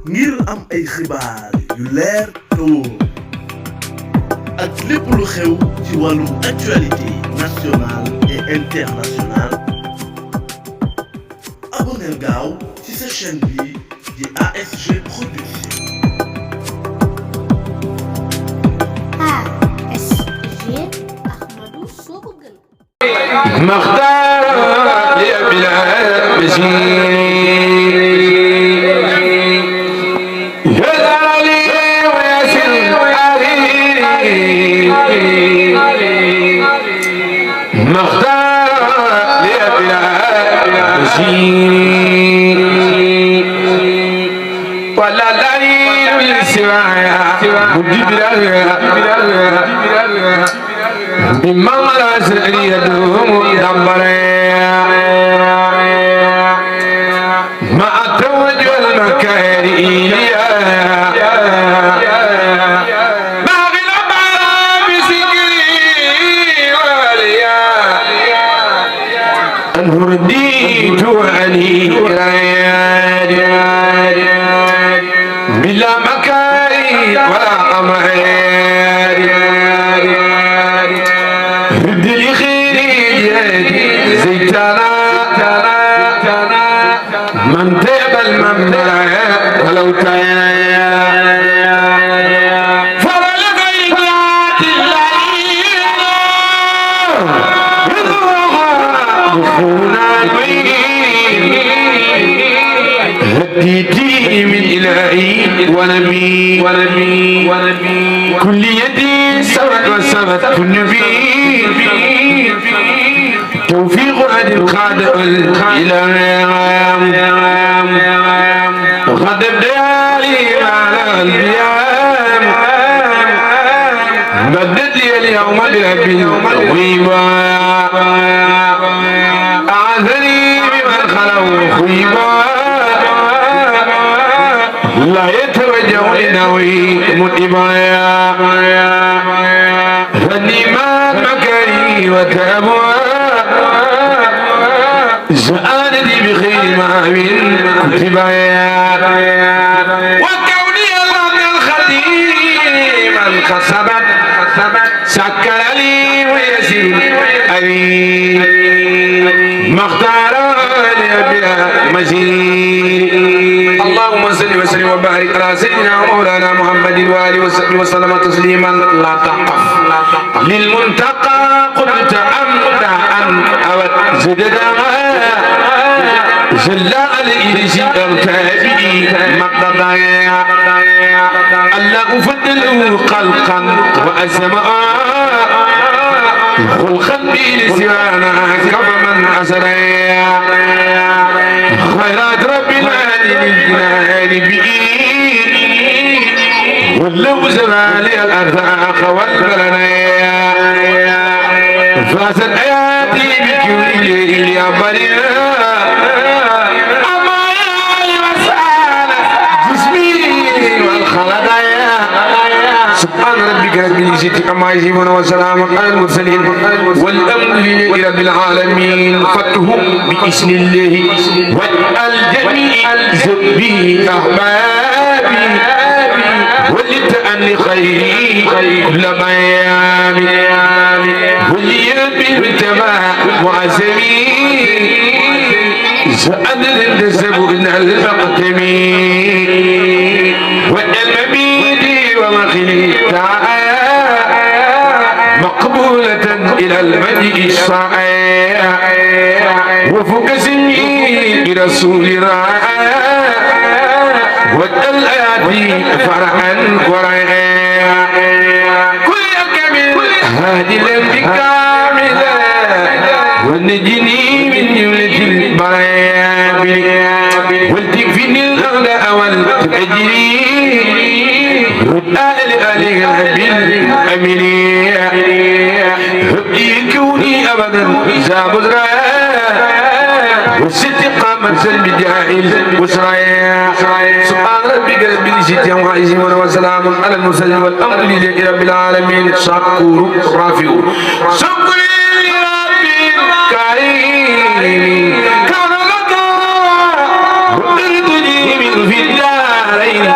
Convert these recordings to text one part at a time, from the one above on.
ngir am ay xibaar yu leer te wóor ak lépp lu xew ci wàllum actualité nationale et internationale abonneel gaaw ci sa chaîne bi di ASG Production. ASG Ahmadou Sokogën. مختار لأبلا بشير يزالي ويسر علي مختار لأبلا بشير ولا دليل من سوايا مجبرا مما لا سري يدوم دمريا ما توجه المكاري باغي الأبعى بسكري واليا أنه رديت عني بلا مكاري ولا أمعي بدي خيري زيتانا من تقبل ممنوع ولو فلا لغيرات هديتي من إلهي ونبي كل يدي سبت وسبت كل نبي توفيق عن الخادع الإله غضب ديالي على الأيام بدد لي اليوم بربي طويبا أعذني بمن خلوا خيبا لا يتوجه لنوي متبا فالنيمان مكري وتأبوا سألني بخير ما من كتبايا وكوني الأرض الخديم انقصبت سكر لي ويسير أبي مختار لي بلا مزيد اللهم صل وسلم وبارك على سيدنا ومولانا محمد وآله وصحبه وسلم تسليما لا تقف للمنتقى قلت أمدع أن أود زدنا جل عليه شيئا تابعي مقتضايا ألا أفضله خلقا وأسماء خلقا بي لسوانا كفمن أسريا خيرات رب العالمين الجنان بي ولو زمالي الأرزاق والبلنيا فاسد حياتي بكل يا بريا سبحان ربك رب العزة عما يصفون وسلام على المرسلين والأمر لله رب العالمين فتهم بإذن الله والجميع زبي أحبابي ولتأني خيري كل ما يامي وليربي بالتماع وعزمي سأدر النسب إن المقتمين والمبيد ومخلي مقبولة إلى المجيء الصائع وفوق سني برسول راعي والآيات فرحا ورعيا كل كامل هادي لم كاملة ونجني من جملة البرايا ولتكفني الأغلاء والتأجري آل بالأمينية هبدي كوني أبدا إذا بزرا والست قامت البدائل وسرايا سبحان ربك رب العزة عما يصفون وسلام على المرسلين والأمر لله رب العالمين شكور رافع شكر لرب الكريم كان لك وقرتني من في الدارين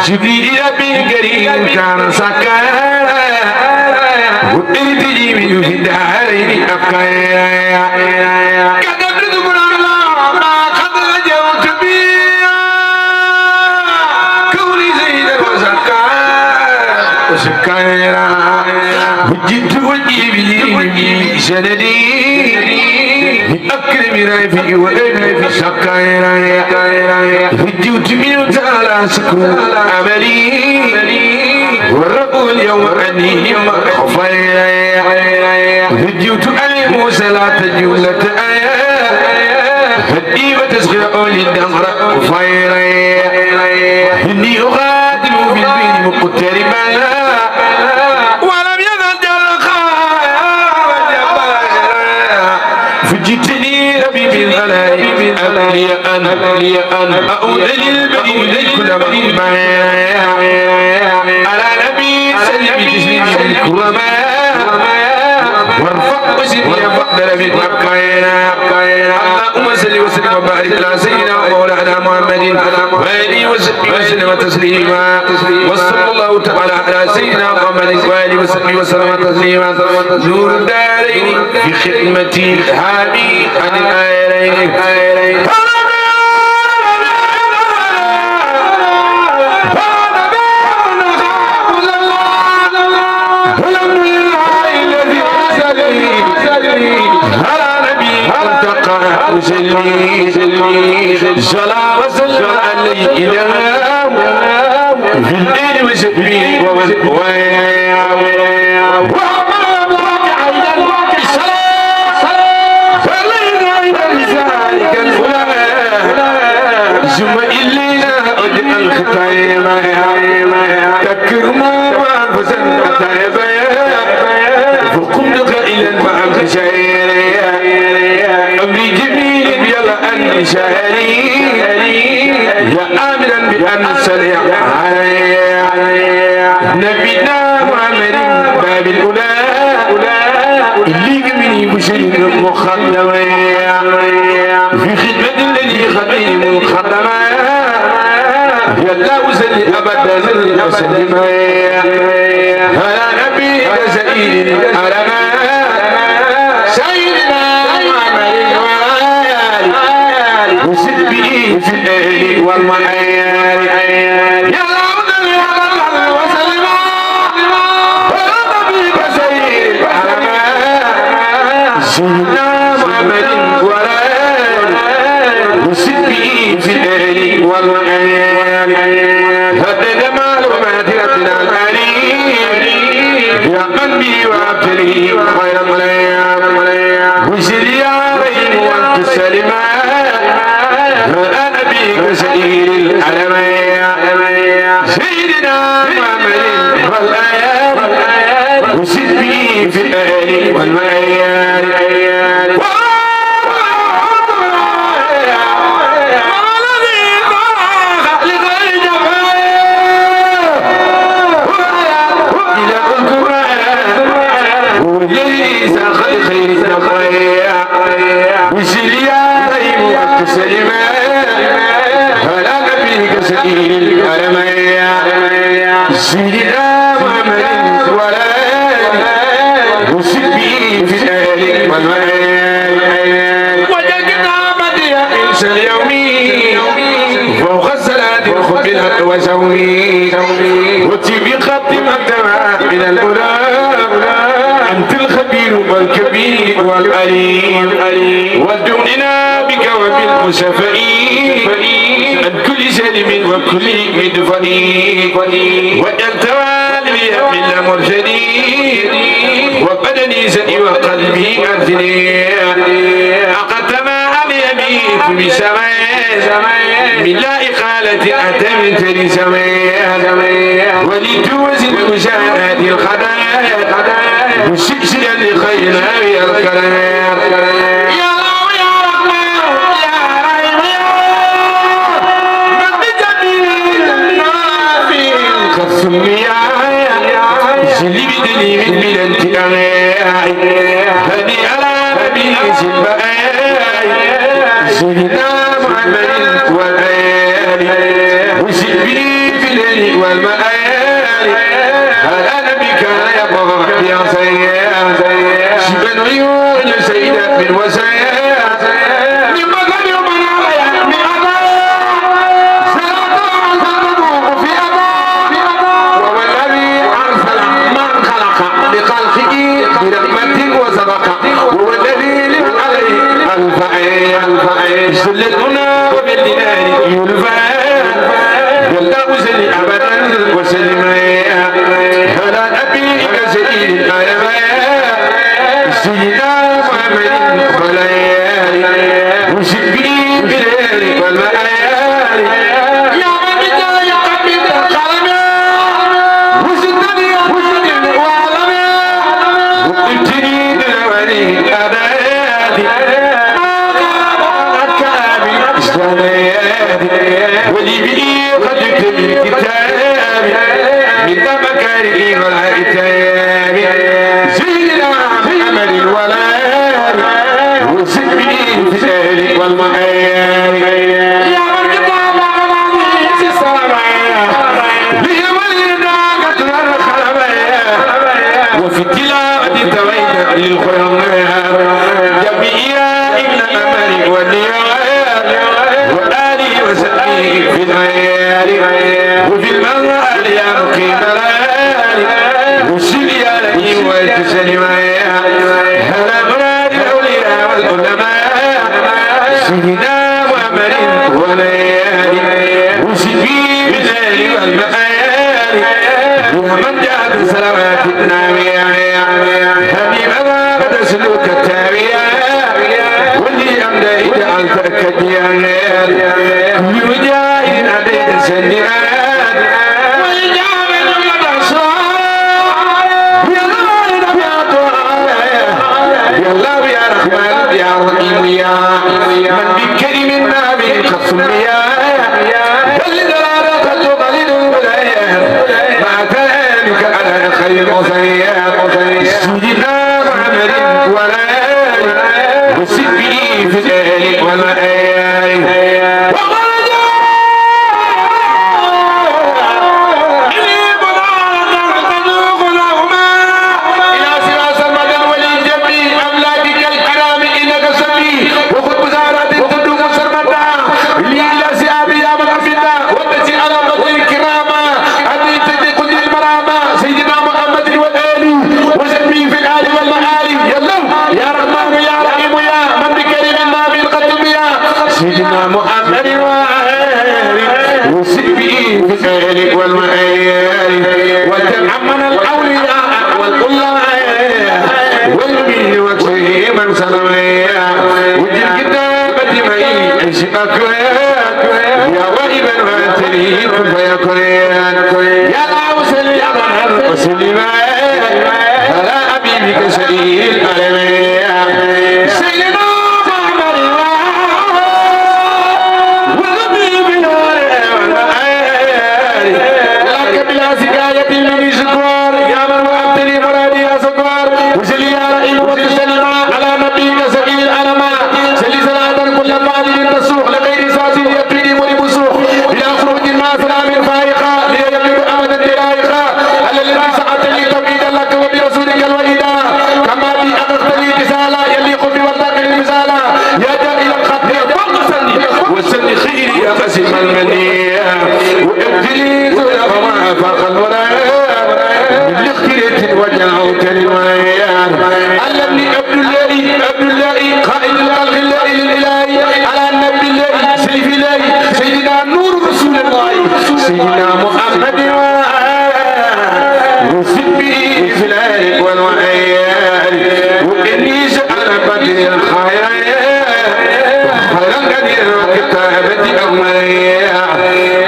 جبريل ربي كريم كان سكايا وإن تجي من في الدارين أبكايا كذبت قرآن الله ما قد رجوت بيا كوني زيدا وسكايا وجدت وجيبي سندي أكرم رافي وأنا في سكايا هجوت من تعالى سكون عملي والرب اليوم أني خفايا هجوت أنا موسى لا تجولة هدي وتسغر للدمر خفايا إني أغادر بالبين مقتربا ولم يزل فجئتني ربي بالغلاء لي أن أعود للبديل كل ما على نبي سلم تسليم الكرماء وارفع وسني فقدر من مكاينا اللهم صل وسلم وبارك على سيدنا مولانا محمد وآله وسلم تسليما وصلى الله تعالى على سيدنا محمد وآله وسلم تسليما نور الدارين في خدمتي حامي عن الآيرين صلاة وسلم عليه في الليل وسبي ثم إلينا أجل الختايم تكرما وأنفسا أتايبا فقمت قائلا مع الخشاير أمري جميل يلا أن شهري يا آمنا بأن سليع نبينا محمد باب الأولى اللي مني بشير مخدم في خدمة الذي خديم خدم يلا وسلي أبدا وسلم على نبي سيد على سيدنا محمد وسد به في الأهل والمعيار يا الله وسلم على نبي سيد على سيدنا محمد وسد به في الأهل والمعيار هذا معلومات ربنا العليم يا قلبي وابتلي خير الملايا وسلي عليهم وانت السلمى انا بك سيد العلماء سيدنا محمد والايات وسد به في الاهل والمعيار سيدنا محمد والآل وسد به في الأهل والمال وجدنا بديع إنسى اليومي فوق الصلاة خبلت وسومي وتبي خط مكتبة من الأولى أنت الخبير والكبير والعليم ودوننا بك وبالمشفعين عن كل سلم وكل مدفنين وأنت والي من المرشدين وبدني سئ وقلبي أرثني أقدم علي بيت بسماء من لا إقالة أتمت لسماء ولتوزن مشاهد الخدايا مشكشيا لخير الكلام يا الله يا رحمن يا رحيم من بجميل ما في خصم يا جلي بدني من الانتقام هدي على نبي سبعي سيدنا محمد والآل وسبي في بالليل والمآل هذا نبي كان يبغى يا سيد شبن عيون سيدة من وسيد مما كان يومنا عليها من أبا سلطة في أبا وهو الذي أرسل من خلق بخلقه برحمة وسبقه وهو الذي لم عليه الفعيل سلتنا وبالدنان يلفان والله سلي أبدا وسلم هلا نبيك سيد الأيمان سيدنا محمد خليل وشبيه بالليل والمآل يا من بدا يقبل القلم وسدني وسدني وعلم وقلتني بالولي أبادي ما غاب كامل إسلامي ولي بي قد يكتب الكتاب من مكاره والعتاب سيدنا محمد الولاد وسبي في ذلك والمعاد يا من كتاب على السلام لي ولينا قتل الخلبايا وفي التلاوة تويت للخيام جميعا إلا أمري والنيال وآلي وسبي في العيال وفي المغال يا مقيم العيال وسبي عليه ويتسلم هلا مراد الأولياء والعلماء سيدنا محمد وليالي وسبي بالليل والمآل يا من جاء بسلامات النامية حبيب ما قد سلوك التابية واللي أمدى جعلتك الديانات كل مجاهد أديت سنيات وإجابة الأبصار يا الله يا طه يا الله يا رحمن يا رحيم يا من بكريم النبي قد سمي فلدلالة تقلد الولايات مع كلامك على خير وصيات سيدنا محمد ولا وسبي في ذلك والمآل وخرج إلي بضاعة تذوق لهما إلى سراس المدى وللجميع أملاكك الكرام إنك سبي وخذ بزارات تدوم سرمدا لي إلى سيابي يا من أفدا والتي على بطن الكرامة أبي تدق المرامة سيدنا محمد والآل وسبي في الآل والمآل يلا يا رحمن يا رحيم يا من بكريم النبي القدم يا سيدنا محمد وآله وسبي في ذلك والمآل وتعمن الأولياء والقلاء والمين وكفيه من سلميا وجه الكتابة معي أشقك يا وهبا واتني كن فيكون يا الله سلي على وسلم على حبيبك سيد العالمين سيدنا محمد والنبي لك بلا سكاية من شكوار يا من وأبتلي مرادي يا سكوار وسلي يا رحيم وتسلم على نبيك سيد العالمين سلي صلاة كل فاضل تسوق لغير ساسي يبتلي ولبسوق إلى خروج الناس من فائقة ليبلغ أبدا درائقة على الذي سعت لي توحيدا لك وبرسولك الوحيدا كما لي أخذت لي رسالة يليق بوردك المثالة يا داعي الخط فاغسلني وسل خيري يا قسم المنية وابتلي زرق ما فاق الولاء بالاختيار وجعوا كلمات علمني عبد الله قائد الخلق الله للإله على النبي الله سيف الله سيدنا نور رسول الله سيدنا محمد وسبي في العين والوعيان وإني سأل بدر الخير خيرا كثيرا وكتابة أمريا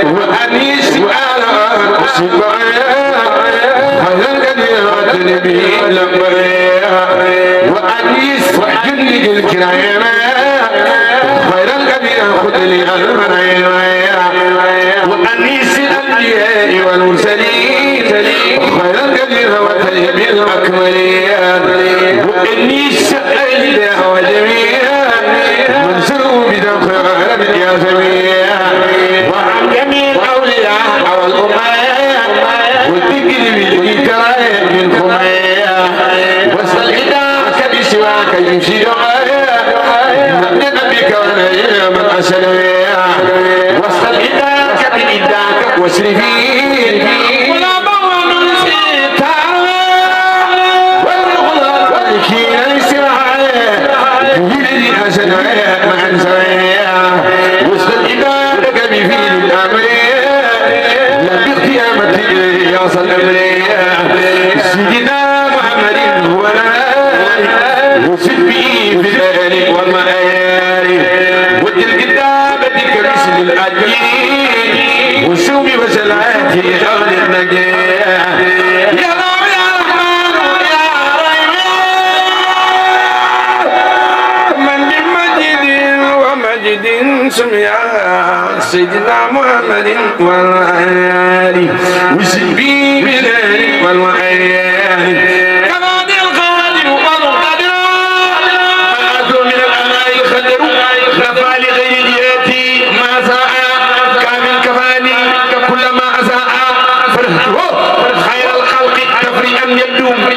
وأني سؤال خيرا كثيرا وتنبي الأمريا وأني سجنك الكرام خيرا كثيرا خذ لي المنايا وأنيس الأنبياء والمرسلين خيرا كثيرا وتنبي الأكملين وأنيس الإله وجميعا من سروا بدم خيرا يا جميع وعن جميع الأولياء والأمة يا من أسلم وصل إداك بإداك واسرفي ولا بوان سيتا والغلا والكين الإسراء بلدي أسلم مع أنسان وصل إداك بفيل الأمر لا بقيامة يا صل سيدنا محمد هو وصل به في الآل والمآل وجل كتابة كرسل الأجيل وسومي وسلاتي أغلى النجاة يا الله يا رحمن يا رحيم من بمجد ومجد سمع سيدنا محمد والآل وصل به في الآل والمآل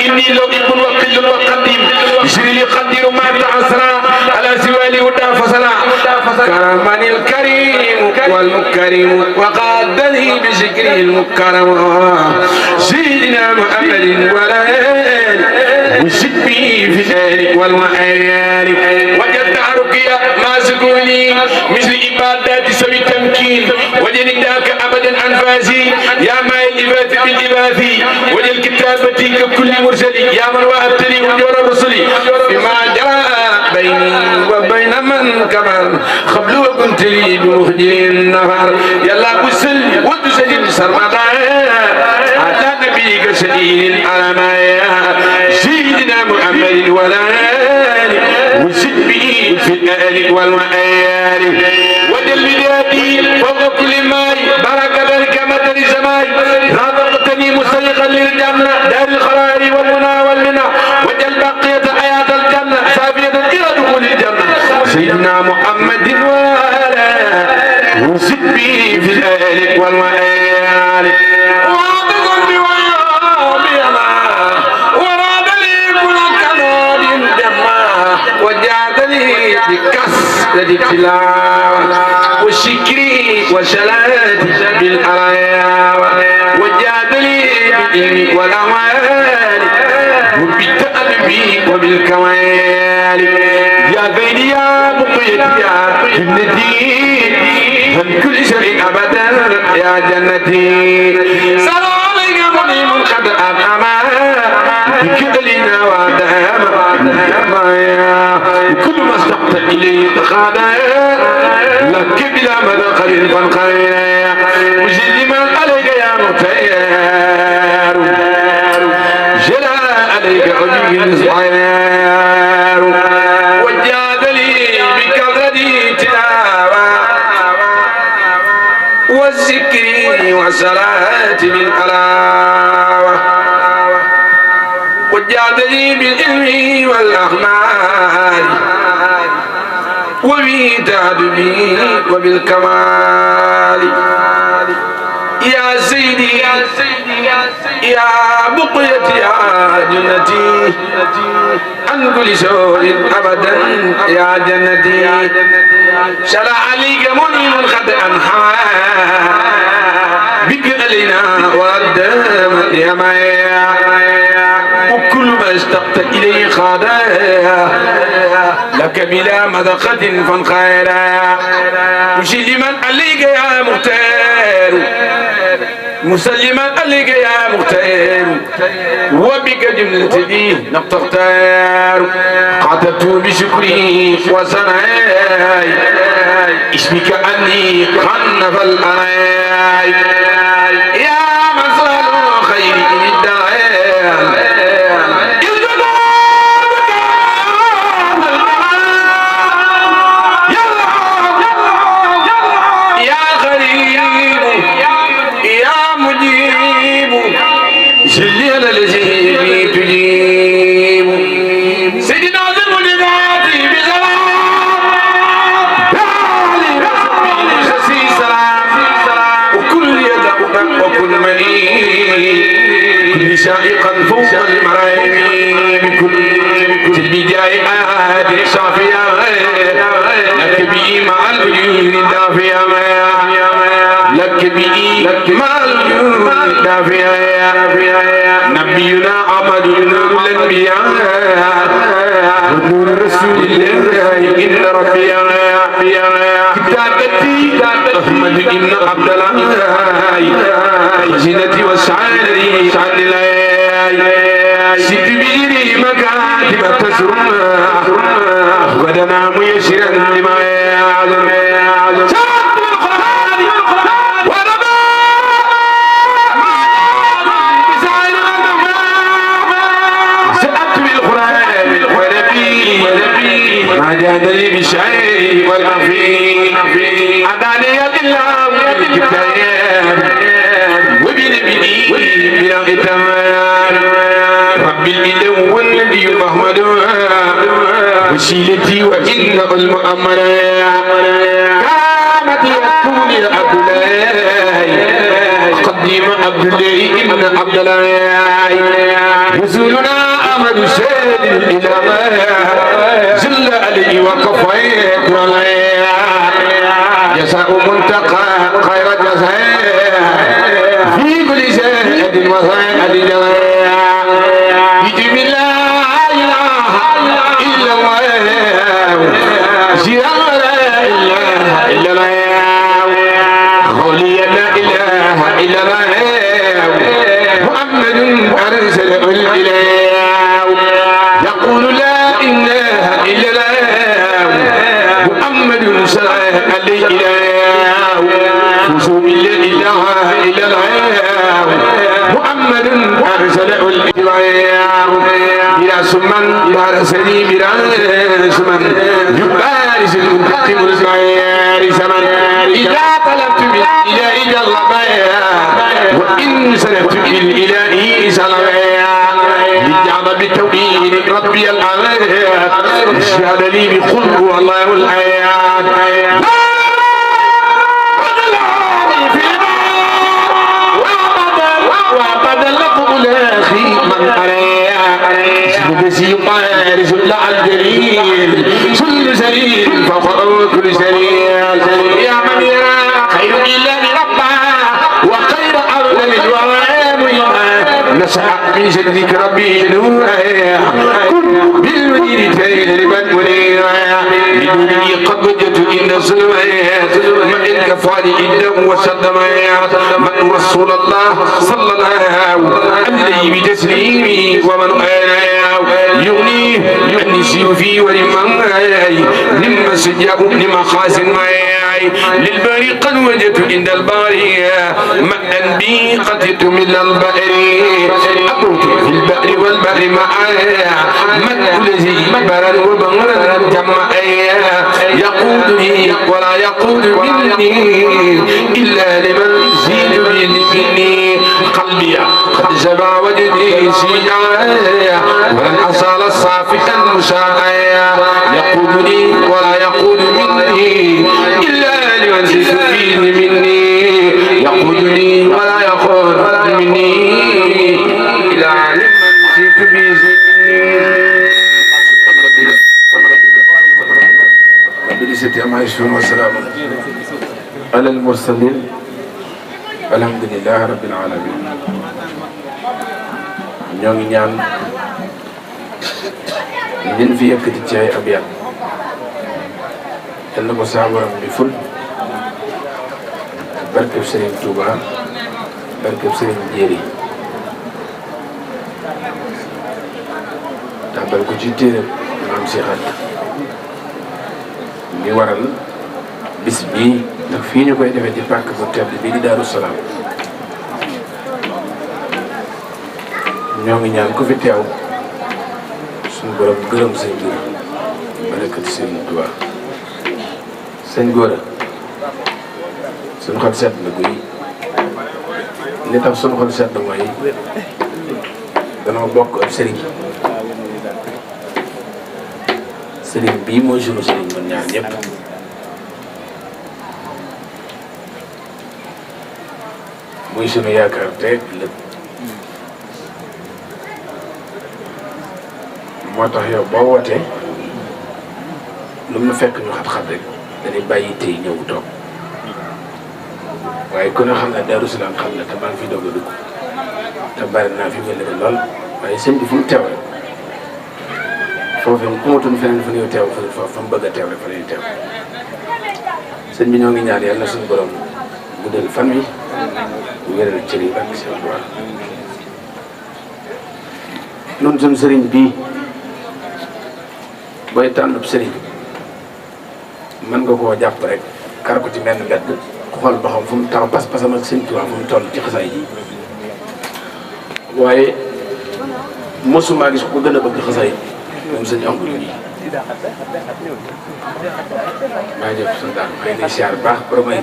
إني لو ابن وقل وقديم يشري لي قدير ما تعسرا على سوالي ودا فصلا كرمني الكريم والمكرم وقادني بشكره المكرم سيدنا محمد والآل وشد به في الآل والمآل وجدت رقيا ما سكوني مثل عبادات سوي التمكين وجد ذاك أبدا أنفاسي يا ما الإباث بالإباثي وجد كتابتي ككل مرسل يا من وأبتلي وجور رسلي بما جرى بيني وبين من كمل قبل وكنت لي بمخجل النهار يلا وسلم وتسلم سرمدا على نبيك سديد الألمايا سيدنا محمد والآل وسد به في الآل والمآل وجل بدادي فوق كل ماي بركة ذلك مدن الزمان رافقتني مستيقا للجنة دار القرار والمنى والمنى وجل بقية حياة الجنة سافية إلى دخول الجنة سيدنا محمد والآل وسد به في الآل والمآل وجعلني بكسر التلاوة والشكر والشلات بالأرايا وجعلني بالعلم والأموال وبالتألم وبالكمال يا غيري يا بقيتي يا جنتي من كل شيء أبدا يا جنتي سلام عليك منيم قد أنعما بكلنا ودام كل ما استقت إليه تخاذا لك بلا مدخل فانخير وجد من عليك يا مختار جلا عليك عجيب صغير وجاد لي بكثرة تلاوة والذكر والصلاة بالحلاوة وجادني بالعلم والأخمار وبالتعبي وبالكمال يا سيدي يا بقيتي يا جنتي عن كل سوء أبدا يا جنتي شرع عليك منيم قد أنحى بك علينا وقدم يا مايا وكل ما اشتقت إليه خادا لك بلا مذقة فانخيرا مسلما عليك يا مختار مسلما عليك يا مختار وبك جملة لي نقتختار قعدت بشكري وسناي اسمك أني خنف الأناي يا من صار خير الدعاء جلي على الذي تجيب سيدنا المولدات بسلام دالي رسمي سلام وكل يدعوك وكل ما العيون دافيا لك به ما العيون دافيا نبينا أحمد نور الأنبياء ونور رسول الله إن ربي كتابتي أحمد بن عبد الله زينتي وسعادتي سعد الله ستبيني مكاتب تسرم ودنا ميسرا لما يعلم ما جادني بشيء والعفي أداني الله بالكتاب وبنبي بلا إتمان ربي الإله النبي محمد وسيلتي وإن المؤمن كانت يكون عبد الله قديم عبد الله ابن عبد الله رسولنا أحمد سيد الإله زل عليه وكفيت عليه جزاء منتقى خير جزاء في كل زاد وزاد جزاء بجم لا إله إلا الله زيارة لا إله إلا الله قولي لا إله إلا الله محمد أرسل الإله يقول لا إله إلا الله محمد صلى الله عليه وسلم فسوم لا إله إلا الله محمد أرسل الإله بلا سمن بلا سني بلا سمن يبارز المنتقم الزعير سمن إذا طلبت من إله الله وإن سلبت بالإله سلام للجعب بالتوحيد ربي الأعلى اشهد لي بخلق والله الحياة وبدل لكم الأخي من عليا بسي طائر سل الجليل سل سليل فوق كل سليل يا من يرى خير إلا ربه وخير أرض للوام نسعى في شدك ربي نورا كن بالمدير تجربا منيرا بدوني قد وجدت إن الظلمات من الكفار إنه وسلمات من رسول الله صلى الله عليه بتسليمي ومن يغني من سيوفي ولمن لما سجاه لما خاسن للباري قد وجدت عند الباري مأ بي قتلت من البئر أبوت في البئر والبئر معايا من الذي برا وبغرا جمع يقودني ولا يقود مني إلا لمن يزيد مني قلبي قد جمع وجدي سيئا ولن أصال الصافحا مشاعيا يقودني ولا يقود مني إلا لمن يزيد مني يقودني ولا يقود مني إلا لمن يزيد مني بلسة ما يشفون والسلام على المرسلين الحمد لله رب العالمين ñoo ngi ñaan liñ fi yëkkati ci ay abiyat yal na ko saa borom bi ful barkeb Serigne Touba barkeb Serigne Jéeri tàmbal ko ci téere maam Cheikh Anta ngi waral bis bii ndax fii ñu koy defee ci pàkk bu tedd bii di Daaru Salaam ñoo ngi ñaan ku fi teew suñu borom gërëm sëñ bi barakati Serigne Touba sëñ Gora suñu xol sedd na guy li tax suñu xol sedd mooy danoo bokk ab sëriñ sëriñ bii mooy sunu sëriñ man ñaar ñëpp muy sunu yaakaar tey lépp moo tax yow boo wootee lu mu fekk ñu xat-xat rek dañuy bàyyi tey ñëw toog waaye ku ne xam ne Daaru Salaam xam ne te maa ngi fi doog a dugg te bari naa fi wëllëre lool waaye sëñ bi fu mu teew rek foofu ku matuñ feneen fa ñuy teew fa mu bëgg a teew rek fa ñuy teew sëñ bi ñoo ngi ñaan yàlla na suñu borom guddal fan wi wéral cër yi ak seen doole nun suñu sëriñ bii booy tànnub sëriñ mën nga koo jàpp rek kar ko ci menn mbedd xool ba xam fu mu taxaw pas-pasam ak sëñ Tuubaa fu mu toll ci xasaay ji waaye mosuma gis ko gën a bëgg xasaay moom sëñ Amadu yi maa ngi jëf sa daal maa ngi lay siyaar baax borom ay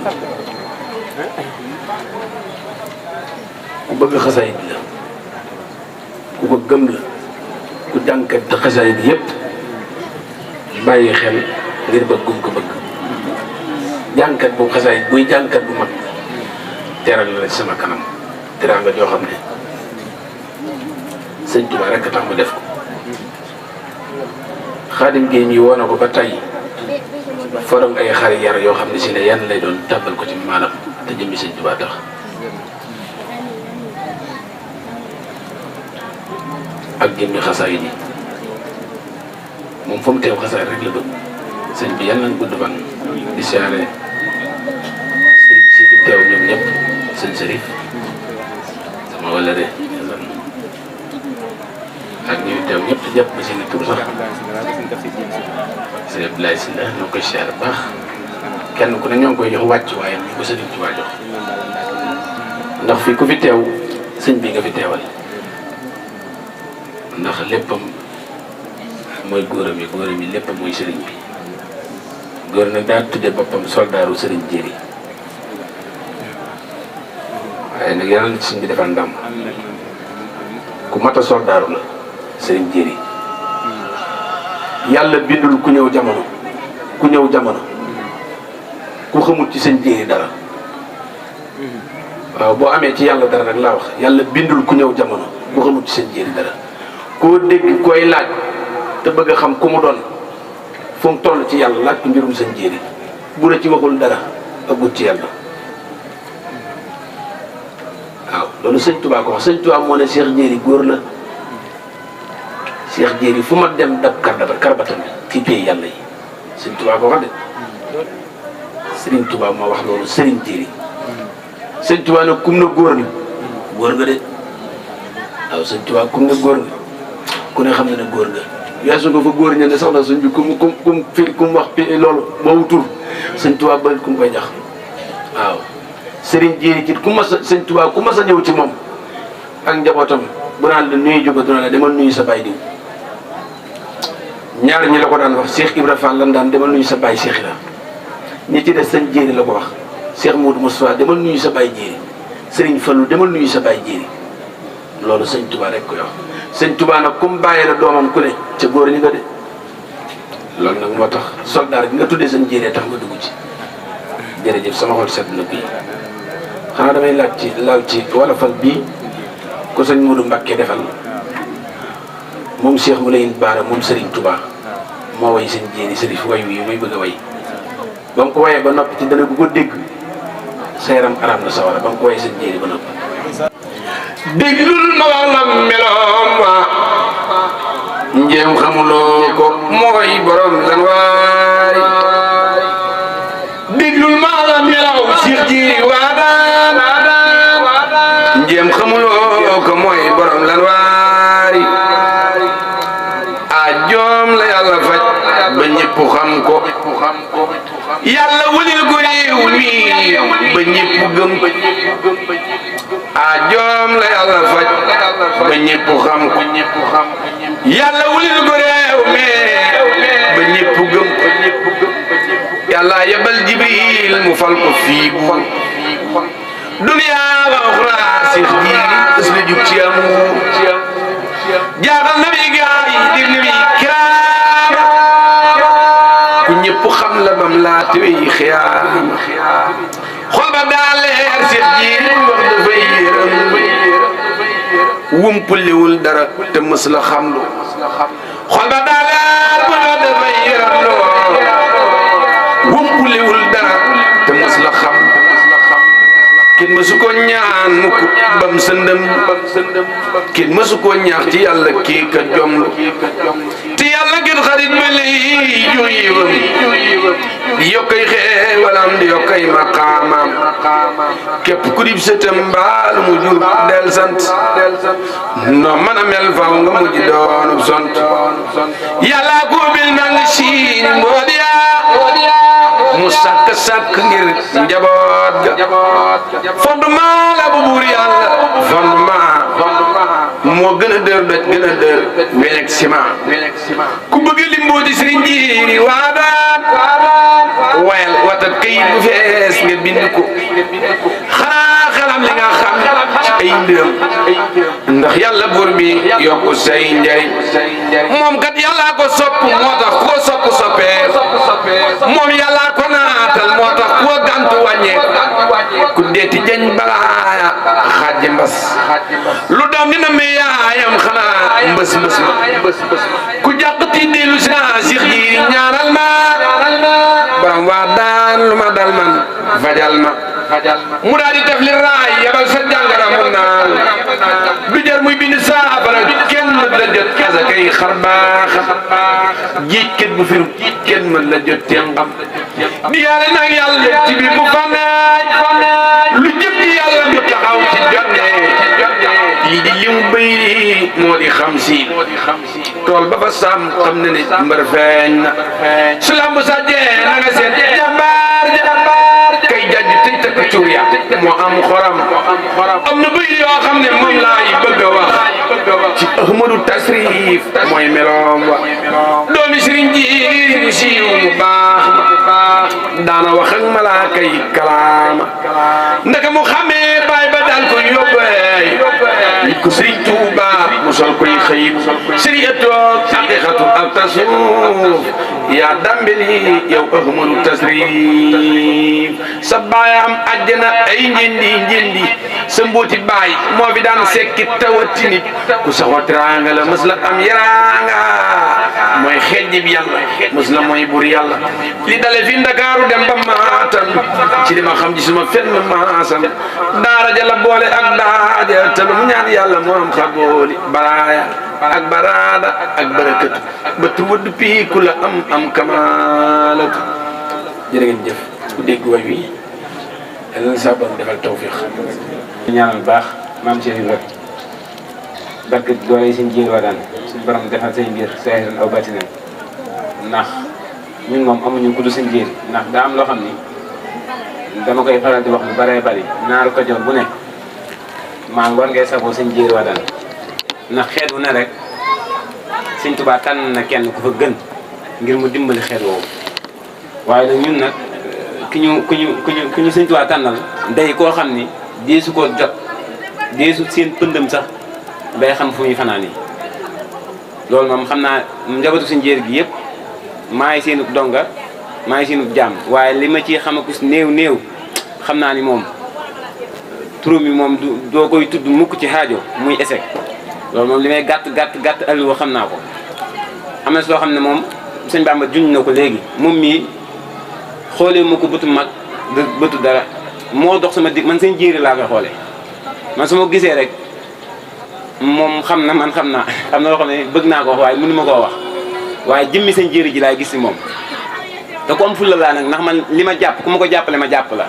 ku bëgg xasaay la ku ko gëm la ku jànkat te xasaay bi yëpp bàyyi xel ngir bëgg gum ko bëgg jànkat bu xasaay buy jànkat bu mag teral la ci sama kanam teraanga joo xam ne sëñ Tuubaa rek tax ma def ko Xaadim Géey mi woo na ko ba tey forom ay xari yar yoo xam ne si ne yan lay doon tàbbal ko ci maanaam te jëmmi sëñ Tuubaa tax ak jëmmi xasaay yi moom fa mu teew xasaay rek la bëgg sëñ bi yàlla nañ gudd fan di siyaare sëñ si fi teew ñoom ñëpp sëñ Sërif sama wala de ak ñuy teew ñëpp te jàpp ba seen i tur sax sëñ Abdoulaye Sylla ñoo koy siyaare bu baax kenn ku ne ñoo ngi koy jox wàcc waaye ñu ko sëriñ ci waa jox ndax fii ku fi teew sëñ bi nga fi teewal ndax léppam mooy góoram yi léppam mooy sëriñ bi góor nag daa tudde boppam soldaaru sëriñ Jéeri waaye nag yàlla na ci sëñ bi defal ndam ku mat a soldaaru la sëriñ Jéeri yàlla bindul ku ñëw jamono ku xamul ci sëñ Jéeri dara waaw boo amee ci yàlla dara nag laa wax yàlla bindul ku ñëw jamono ku xamul ci sëñ Jéeri dara koo dégg koy laaj te bëgg a xam ku mu doon fu mu toll ci yàlla laaj ko mbirum sëñ Jéeri bu la ci waxul dara ëggut ci yàlla waaw loolu sëñ Tuubaa ko wax sëñ Tuubaa moo ne Cheikh Jéeri góor la Cheikh Jéeri fu ma dem dab karbatam ci pay yàlla yi sëñ Tuubaa ko wax de Sëriñ Tuubaa moo wax loolu Sëriñ Jéeri sëñ Tuubaa nag kum na góor nga de waaw sëñ Tuubaa kum na góor nga ku ne xam na ne góor nga weesu nga fa góor ña ne sax na suñ bi kum wax loolu boobu tur sëñ Tuubaa bëri kum koy jax waaw Sëriñ Jéeri ci ku mas a sëñ Tuubaa ku mas a ñëw ci moom ak njabootam bu naan la nuyu jóge dina la demal nuyu sa baay diw ñaar ñi la ko daan wax Cheikh Ibra Fall lan daan demal nuyu sa baay Cheikh la ñi ci des sëñ Jéeri la ko wax Cheikh Modou Moustapha demal nuyu sa baay Jéeri Sëriñ Fallu demal nuyu sa baay Jéeri loolu sëñ Tuubaa rek koy wax sëñ Tuubaa nag comme bàyyi la doomam ku ne ca góor ñi nga de loolu nag moo tax soldaar bi nga tuddee sëñ Jéeri tax nga dugg ci jërëjëf sama xol sedd na bii xanaa damay laal ci wala fal bii ko sëñ Modou Mbacké defal moom Cheikh Moulay Baara moom Serigne Touba moo way sëñ Jéeri Sërif way wi may bëgg a way ba mu ko wayee ba noppi ci dana bu ko dégg sa yaram araam na sawara ba mu ko wayee sëñ Jéeri ba noppi déglul ma wax la meloom wa njéem xamuloo ko mooy borom lan waay déglul ma wax la meloom Cheikh Jéeri waa daan njéem xamuloo ko mooy borom lan waay a joom la yàlla faj ba ñëpp xam ko yàlla wulil ko réew mi ba ñëpp gëm a joom la yàlla faj ba ñëpp xam ko yàlla wulil ko réew mi ba ñëpp gëm yàlla yebal Jibril mu fal ko fii bu dunya wa uxra Cheikh Jéeri is la jug ci amour jaaxal na bi gaay def na bi kiraam ku ñëpp xam la bam laata wi xiyaam xol ba daa leer Cheikh Jéeri wax dafay yéram wumpulewul dara te mës la xam lu xol ba daa leer bu la dafay yéram loo umpulewul dara te mos la xam kenn mësu ko ñaan mukk bam sëndëm kenn mësu ko ñaax ci yàlla kii ka jomlu te yàlla gën xarit ba lay jooyiwam di yokkay xeewalam di yokkay maqaamam képp ku dib sëtam mbaal mu jur del sant noo mën a mel faw nga mujj doonub sont yàlla ko bil nang siin mbood yaa mu sàkk ngir njaboot ga fondement la bu buur yàlla fondement moo gën a dër doj gën a dër weñek ciment ku bëgg limboo di sëriñ jiiri waa daan wayal watat kayit bu fees nga bind ko xanaa xalam li nga xam ci ay mbiram ndax yàlla buur bi yokku say njariñ moom kat yàlla ko sopp moo tax ko soppee moom yàlla ko naatal moo tax ko gantu wàññee ku deeti jañ balaaya xajji mbas lu doom dina me yaayam xanaa mbës ku jàqti dellu si naa Seex Jiiri ñaanal ma borom waa daan lu ma dal man fajal ma mu daal di def li raay yabal sa jàngara mu naan du jar muy bind saafara kenn mën la jot kasa kay xar baax jiij ket bu firu kenn mën la jot teen xam di yàlla nag yàlla ci biir bu fanaaj lu jëm ci yàlla mu taxaw ci jonne lii di limu bëy moo di xam si tool ba fa sàmm xam ne ne mbar feeñ na su lamb sa jee na nga seet jàmbaar kay jajj tëj takk cuur ya moo am xoram am na bëy yoo xam ne moom laay bëgg a wax ci Ahmadu Tasrif mooy meloom wa doomi Sëriñ Jiiri mu siiw mu baax daana wax ak malaaka yi kalaama ndaka mu xamee baay ba daal ko yóbbee li ko Sëriñ Tuuba mu sol koy xëyib siriyatoog haqiqatu ak tasawuf yaa dambeli yow Ahmadu Tasrif sa baayam àjjana ay njëndi sa mbuuti baay moo fi daan sekki tawati nit ku saxoo teraanga la mës la am yaraanga mooy xejji bi yàlla mës la mooy bur yàlla li dale fi Ndakaaru dem ba Maatam ci li ma xam ci suma fenn maasam daara ja la boole ak daaja te lu mu ñaan yàlla moo am xabooli baraaya ak baraada ak barakatu ba tuwëdd pii ku la am kamaalatu jërë ngeen jëf ku dégg way wi yàlla na sa borom defal tawfiq ñaanal baax maam Cheikh Ibrahima barke doole seen jiir wa daan suñu borom defal say mbir saahiran aw batinan ndax ñun moom amuñu ku du seen jiir ndax daa am loo xam ni dama koy faral di wax lu bëree bëri naaru Kajoor bu ne maa war ngay saboo seen jiir wa daan ndax xeet wu ne rek Sëñ Tuubaa tànn na kenn ku fa gën ngir mu dimbali xeet woowu waaye nag ñun nag ku ñu Sëñ Tuubaa tànnal day koo xam ni deesu ko jot deesu seen pëndëm sax bay xam fu muy fanaan yi loolu moom xam naa njabootu Sëñ Jéeri gi yëpp maa ngi seenub donga maa ngi seenub jàmm waaye li ma ci xamaku néew xam naa ni moom turam yi moom doo koy tudd mukk ci xaajo muy échec loolu moom li may gàtt alluwa xam naa ko am na si loo xam ne moom Sëñ Bamba juñ na ko léegi moom mii xoolee ma ko bëtu mag bëtu dara moo dox sama dig man Sëñ Jéeri laa koy xoolee man su ma gisee rek moom xam na man xam naa am na loo xam ne bëgg naa ko wax waaye mënu ma koo wax waaye jëmmi Sëñ Jéeri ji laay gis si moom te ku am fulla laa nag ndax man li ma jàpp ku ma ko jàppale ma jàpp la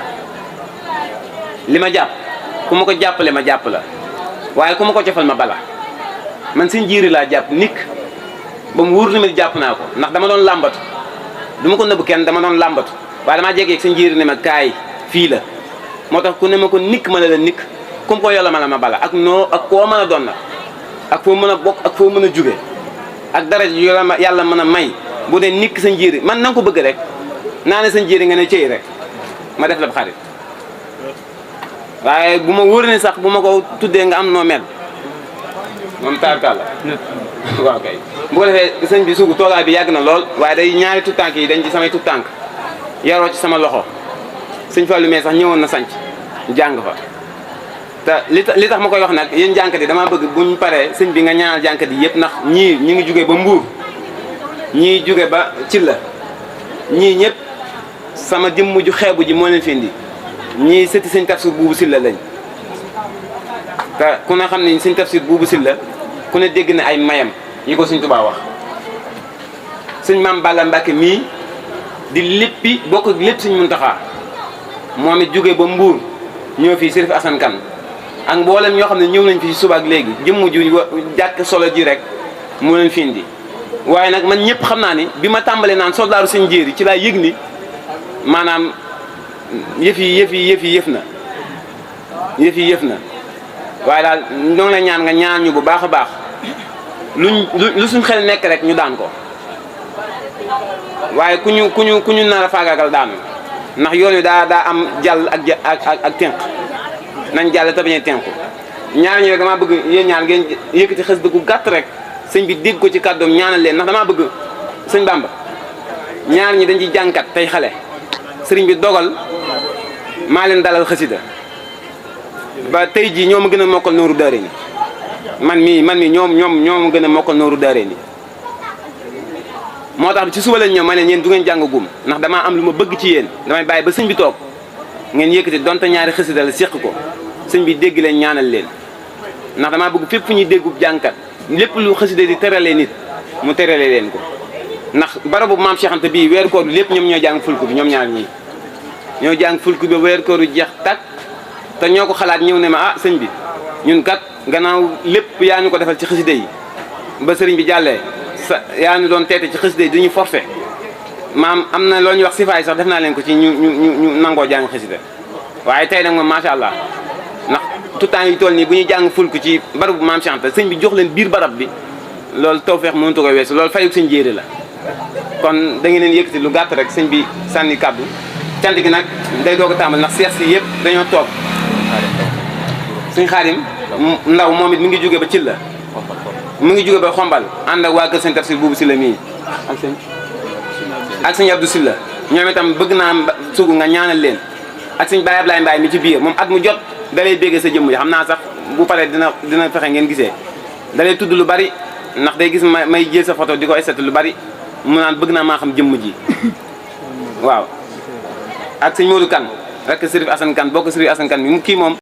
li ma jàpp ku ma ko jàppale ma jàpp la waaye ku ma ko cofal ma bala man Sëñ Jéeri laa jàpp nikk ba mu wóor na ma jàpp naa ko ndax dama doon làmbatu du ma ko nëbb kenn dama doon làmbatu waaye damaa jege ak Sëñ Jéeri ne ma kaay fii la moo tax ku ne ma ko nikk ma ne la nikk comme ko yàlla ma la ma bala ak noo ak koo mën a doon na ak foo mën a bokk ak foo mën a jóge ak dara yu yàlla mën a may bu dee nikk Sëñ Jéeri man na nga ko bëgg rek naa ne Sëñ Jéeri nga ne cëy rek ma def la xarit waaye bu ma wóor ne sax bu ma ko tuddee nga am noo mel moom taarkal la waaw kay bu ko defee sëñ bi sugu toogaay bi yàgg na lool waaye day ñaari tuttànk yi dañ ci samay tuttànk yaroo ci sama loxo Sëñ Fallu mee sax ñëwoon na sanc jàng fa te li tax ma koy wax nag yéen jànkat yi dama bëgg buñ paree sëñ bi nga ñaanal jànkat yi yëpp ndax ñii ñu ngi jóge ba Mbuur ñii jóge ba Cilla ñii ñëpp sama jëmm ju xeebu ji moo leen fi indi ñii sëti sëñ Tafsir Buubu Silla lañ te ku ne xam ne sëñ Tafsir Buubu Silla ku ne dégg na ay mayam yi ko sëñ Tuubaa wax sëñ Maam Balla Mbàkke mii di léppi bokk lépp sëñ Muntaxaa moom it jóge ba Mbuur ñëw fii Sërif Asan Kan ak mboolem ñoo xam ne ñëw nañ fi suba ak léegi jëmm ju jàkk solo ji rek moo leen fi indi waaye nag man ñëpp xam naa ni bi ma tàmbalee naan soldaaru sëñ Jéeri ci laa yëg ni maanaam yëf na waaye daal ñoo ngi lay ñaan nga ñaan ñu bu baax a baax lu suñ xel nekk rek ñu daan ko waaye ku ñu nar a faagaagal daanu ndax yoon wi daa am jàll ak tënk nañ jàll te bañ a tënku ñaar ñi rek damaa bëgg yéen ñaan ngeen yëkkati xës dëggu gàtt rek sëñ bi dégg ko ci kàddoom ñaanal leen ndax damaa bëgg sëñ Bamba ñaar ñi dañ ci jànkat tey xale sëriñ bi dogal maa leen dalal xasida ba tey jii ñoo ma gën a mokkal nooru daare ni man mii ñoo ma gën a mokkal nooru daare ni moo tax ci suba lañ ñëw ma leen yéen du ngeen jàng gum ndax damaa am lu ma bëgg ci yéen damay bàyyi ba sëñ bi toog ngeen yëkkati donte ñaari xasida la séq ko sëñ bi dégg leen ñaanal leen ndax damaa bëgg fépp fu ñuy déggub jànkat lépp lu xasida di teralee nit mu teralee leen ko ndax barabu maam Cheikh Anta bii weeru koor bi lépp ñoom ñoo jàng fulku bi ñoom ñaar ñii ñoo jàng fulku bi weeru koor bi jeex tak te ñoo ko xalaat ñëw ne ma ah sëñ bi ñun kat gannaaw lépp yaa ñu ko defal ci xasida yi ba sëriñ bi jàllee yaa ñu doon teete ci xasida yi duñu forfait maam am na loo ñuy wax sifaay sax def naa leen ko ci ñu nangoo jàng xasida waaye tey nag moom macha allah ndax tout temps yi toll nii bu ñuy jàng fulku ci barabu maam Cheikh Anta sëñ bi jox leen biir barab bi loolu tawfeex mënut a ko weesu loolu fayuk sëñ Jéeri la kon da ngeen leen yëkkati lu gàtt rek sëñ bi sànni kàddu cant gi nag day doog a tàmbal ndax seex si yëpp dañoo toog sëñ Xaadim ndaw moom it mi ngi jóge ba Cilla mu ngi jóge ba Xombal ànd ak waa kër sëñ Tafsir Buubu Silla mii ak sëñ Abdou Silla ñoom itam bëgg naa sugu nga ñaanal leen ak sëñ Baye Ablaye Mbaye mi ci biir moom at mu jot dalay béggee sa jëmm ji xam naa sax bu paree dina fexe ngeen gisee dalay tudd lu bari ndax day gis may jël sa photo di ko estat lu bari mu naan bëgg naa maa xam jëmm ji waaw ak sëñ Modou Kane rek Sërif Assane Kane bokk Sërif Assane Kane bi kii moom